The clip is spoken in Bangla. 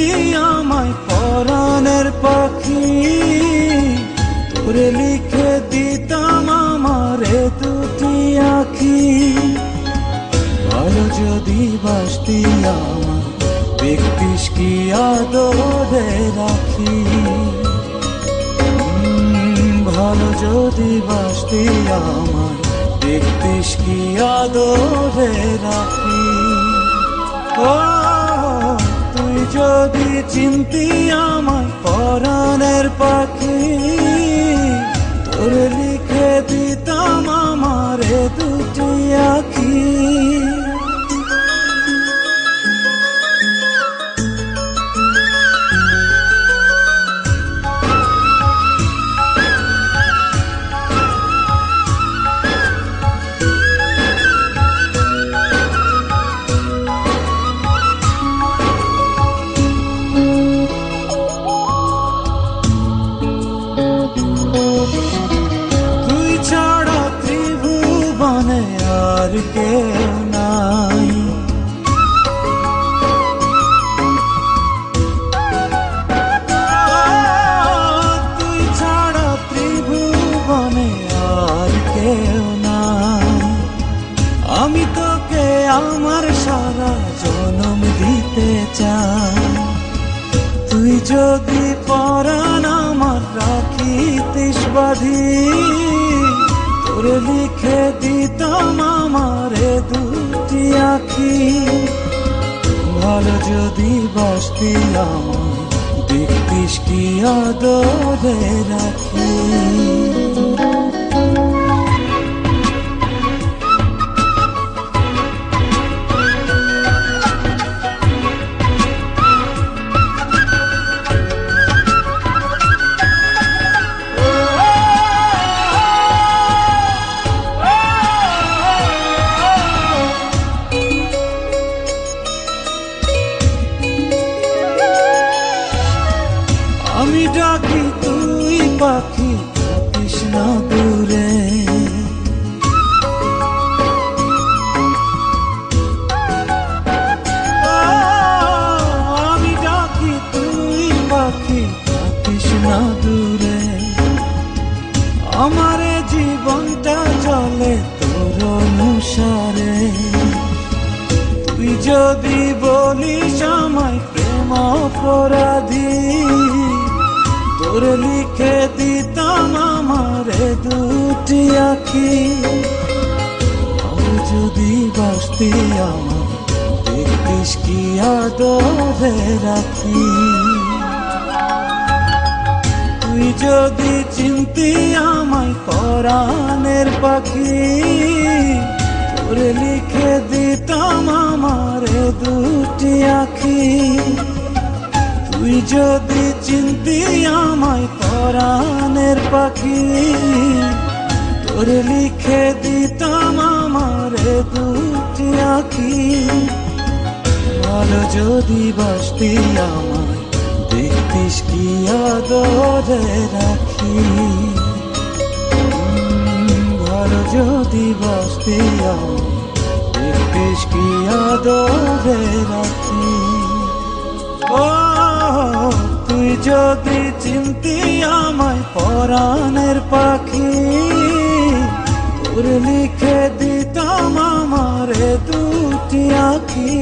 চিনতি আমায় পরাণের পাখি, তোরে লিখে দিতাম আমারে দুটি আঁখি। ভালো যদি বাসতি আমায় দেখতিস কি আদরে রাখি, ভালো যদি বাসতি আমায় দেখতিস কি আদরে রাখি। ও তুই যদি চিনতি আমায় পরাণের পাখি, তোরে লিখে দিতাম আমারে দুটি আঁখি। আর কেউ নাই, তুই ছাড়া ত্রিভুবনে আর কেউ নাই। আমি তোকে আমার সারা জনম দিতে চাই, তুই যদি পরাণ আমার রাখিতিস বাঁধি, তোরে লিখে দিতাম আমারে দুটি আঁখি। ভালো যদি বাসতি আমায় দেখতিস কি আদরে রাখি। আমি ডাকি তুই পাখি থাকিস না দূরে, আমি ডাকি তুই পাখি থাকিস না দূরে। আমারে জীবনটা চলে তোর অনুসারে, তুই যদি বলিস আমায় প্রেম অপরাধী, তোরে লিখে দিতাম আমারে দুটি আঁখি। ভালো যদি বাসতি আমায় দেখতিস কি আদরে রাখি, তুই যদি চিনতি আমায় পরাণের পাখি, তোরে লিখে দিতাম আমারে দুটি আঁখি। তুই যদি চিনতি আমায় পরাণের পাখি, তোরে লিখে দিতাম আমারে দুটি আঁখি। ভালো যদি বাসতি আমায় দেখতিস কি আদরে রাখি, ভালো যদি বাসতি আমায় দেখতিস কি আদরে রাখি। ও তুই যদি চিনতি আমায় পরাণের পাখি, তোরে লিখে দিতাম আমারে দুটি আঁখি।